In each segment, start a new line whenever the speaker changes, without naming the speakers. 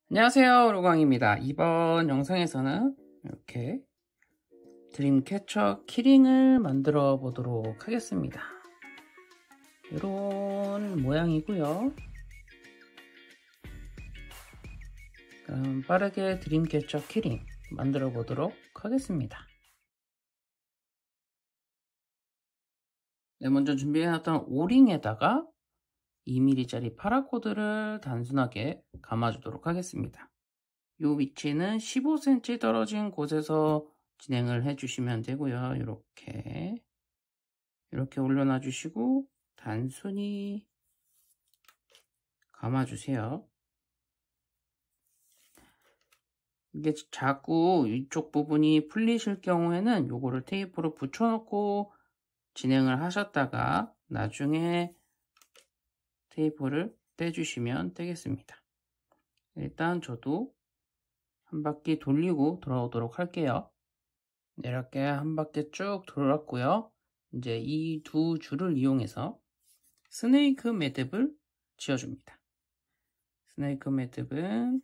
안녕하세요, 로광입니다. 이번 영상에서는 이렇게 드림캐쳐 키링을 만들어 보도록 하겠습니다. 이런 모양이고요. 그럼 빠르게 드림캐쳐 키링 만들어 보도록 하겠습니다. 네, 먼저 준비해놨던 오링에다가 2mm짜리 파라코드를 단순하게 감아주도록 하겠습니다. 이 위치는 15cm 떨어진 곳에서 진행을 해주시면 되고요. 이렇게 올려놔 주시고 단순히 감아주세요. 이게 자꾸 이쪽 부분이 풀리실 경우에는 요거를 테이프로 붙여놓고 진행을 하셨다가 나중에 테이프를 떼주시면 되겠습니다. 일단 저도 한 바퀴 돌리고 돌아오도록 할게요. 이렇게 한 바퀴 쭉 돌았고요. 이제 이 두 줄을 이용해서 스네이크 매듭을 지어줍니다. 스네이크 매듭은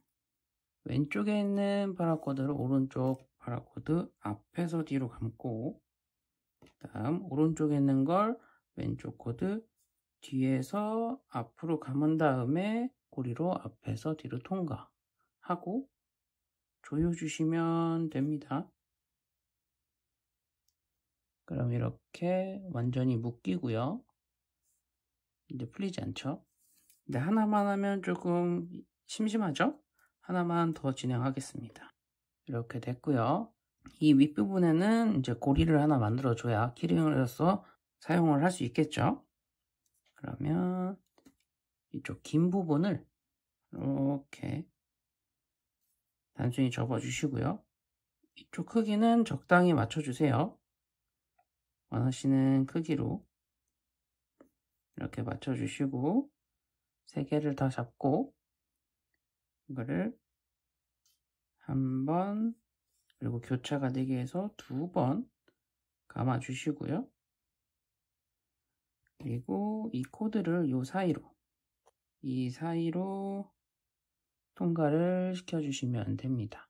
왼쪽에 있는 파라코드를 오른쪽 파라코드 앞에서 뒤로 감고, 다음 오른쪽에 있는 걸 왼쪽 코드 뒤에서 앞으로 감은 다음에 고리로 앞에서 뒤로 통과하고 조여주시면 됩니다. 그럼 이렇게 완전히 묶이고요. 이제 풀리지 않죠? 근데 하나만 하면 조금 심심하죠? 하나만 더 진행하겠습니다. 이렇게 됐고요. 이 윗부분에는 이제 고리를 하나 만들어줘야 키링을 해서 사용을 할 수 있겠죠? 그러면 이쪽 긴 부분을 이렇게 단순히 접어주시고요. 이쪽 크기는 적당히 맞춰주세요. 원하시는 크기로 이렇게 맞춰주시고 3개를 다 잡고 이거를 한 번, 그리고 교차가 되게 해서 2번 감아 주시고요. 그리고 이 코드를 이 사이로 통과를 시켜 주시면 됩니다.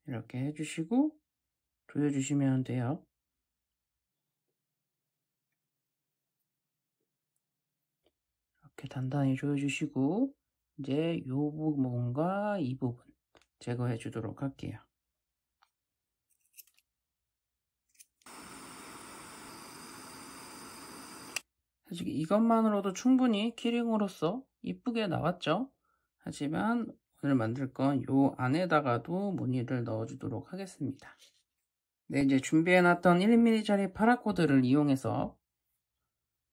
이렇게 해주시고 조여주시면 돼요. 이렇게 단단히 조여주시고 이제 이 부분과 이 부분 제거해 주도록 할게요. 사실 이것만으로도 충분히 키링으로서 이쁘게 나왔죠. 하지만 오늘 만들 건 요 안에다가도 무늬를 넣어 주도록 하겠습니다. 네, 이제 준비해 놨던 1mm짜리 파라코드를 이용해서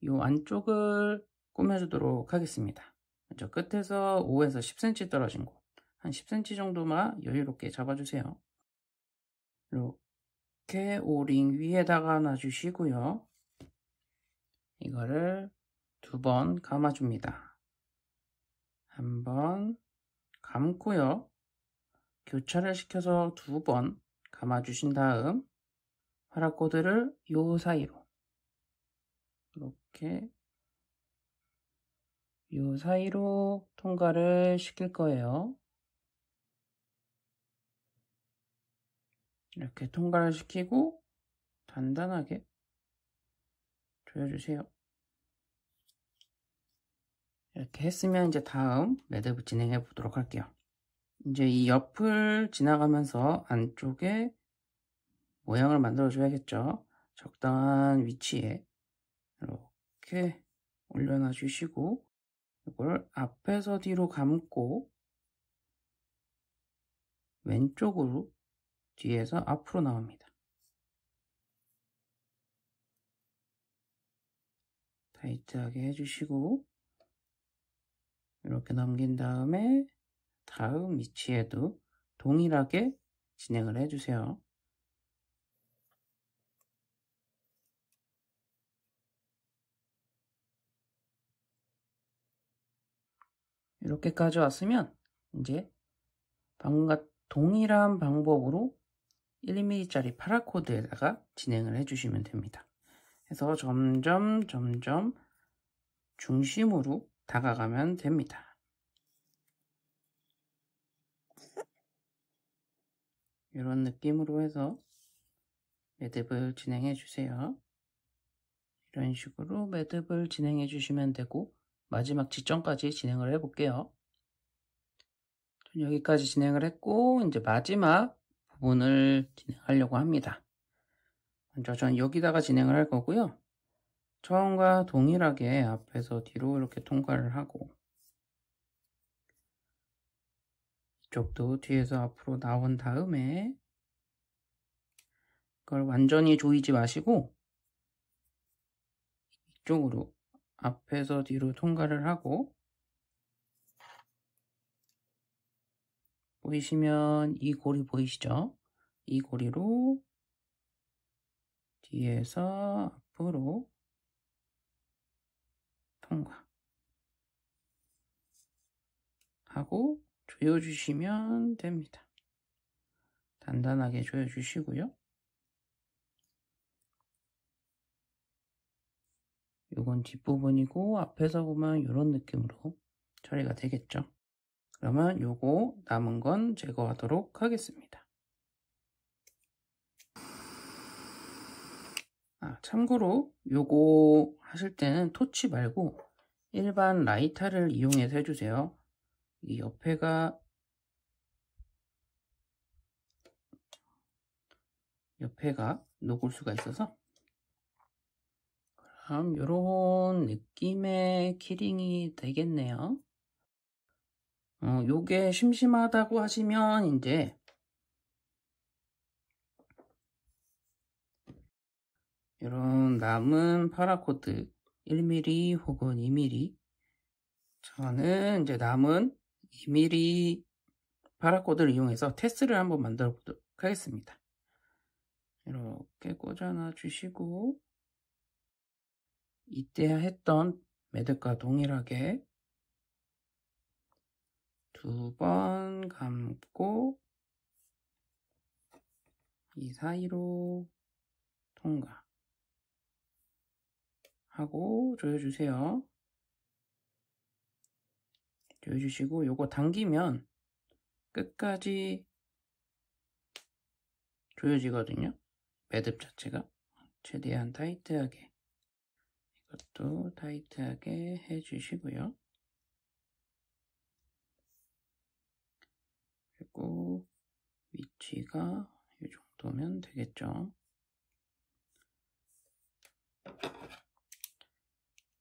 요 안쪽을 꾸며 주도록 하겠습니다. 저 끝에서 5에서 10cm 떨어진 곳, 한 10cm 정도만 여유롭게 잡아주세요. 이렇게 오링 위에다가 놔주시고요. 이거를 2번 감아줍니다. 한 번 감고요. 교차를 시켜서 2번 감아주신 다음 파라코드를 요 사이로 이렇게 요 사이로 통과를 시킬 거예요. 이렇게 통과를 시키고 단단하게 조여주세요. 이렇게 했으면 이제 다음 매듭을 진행해 보도록 할게요. 이제 이 옆을 지나가면서 안쪽에 모양을 만들어 줘야겠죠. 적당한 위치에 이렇게 올려놔 주시고 이걸 앞에서 뒤로 감고 왼쪽으로 뒤에서 앞으로 나옵니다. 타이트하게 해주시고 이렇게 넘긴 다음에 다음 위치에도 동일하게 진행을 해주세요. 이렇게까지 왔으면 이제 방금과 동일한 방법으로 1mm짜리 파라코드에다가 진행을 해주시면 됩니다. 그래서 점점 중심으로 다가가면 됩니다. 이런 느낌으로 해서 매듭을 진행해 주세요. 이런 식으로 매듭을 진행해 주시면 되고, 마지막 지점까지 진행을 해 볼게요. 여기까지 진행을 했고, 이제 마지막 부분을 진행하려고 합니다. 먼저 전 여기다가 진행을 할 거고요. 처음과 동일하게 앞에서 뒤로 이렇게 통과를 하고, 이쪽도 뒤에서 앞으로 나온 다음에 그걸 완전히 조이지 마시고 이쪽으로 앞에서 뒤로 통과를 하고, 보이시면 이 고리 보이시죠? 이 고리로 뒤에서 앞으로 통과 하고 조여주시면 됩니다. 단단하게 조여주시고요. 요건 뒷부분이고, 앞에서 보면 이런 느낌으로 처리가 되겠죠. 그러면 요거 남은 건 제거하도록 하겠습니다. 참고로 요거 하실 때는 토치 말고 일반 라이터를 이용해서 해주세요. 이 옆에가 녹을 수가 있어서. 그럼 요런 느낌의 키링이 되겠네요. 요게 심심하다고 하시면 이제 이런 남은 파라코드 1mm 혹은 2mm, 저는 이제 남은 2mm 파라코드를 이용해서 테스트를 한번 만들어 보도록 하겠습니다. 이렇게 꽂아놔 주시고, 이때 했던 매듭과 동일하게 2번 감고 이 사이로 통과 하고 조여주세요. 조여주시고, 요거 당기면 끝까지 조여지거든요. 매듭 자체가. 최대한 타이트하게, 이것도 타이트하게 해주시고요. 그리고 위치가 이 정도면 되겠죠.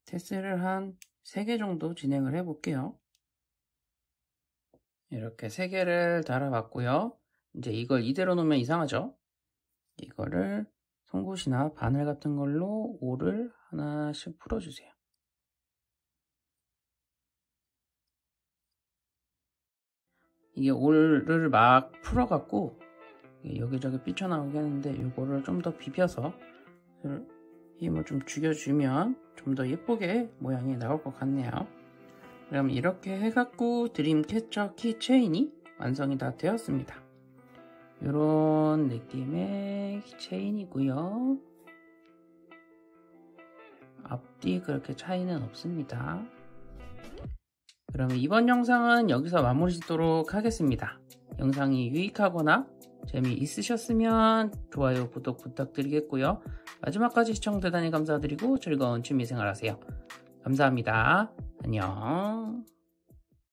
테스트를 한 3개 정도 진행을 해 볼게요. 이렇게 3개를 달아봤고요. 이제 이걸 이대로 놓으면 이상하죠? 이거를 송곳이나 바늘 같은 걸로 올을 하나씩 풀어주세요. 이게 올을 막 풀어갖고 여기저기 삐쳐나오게 하는데, 이거를 좀 더 비벼서 힘을 좀 죽여주면 좀 더 예쁘게 모양이 나올 것 같네요. 그럼 이렇게 해갖고 드림캐쳐 키체인이 완성이 다 되었습니다. 이런 느낌의 체인이고요. 앞뒤 그렇게 차이는 없습니다. 그러면 이번 영상은 여기서 마무리 짓도록 하겠습니다. 영상이 유익하거나 재미있으셨으면 좋아요, 구독 부탁드리겠고요. 마지막까지 시청 대단히 감사드리고 즐거운 취미생활 하세요. 감사합니다. 안녕.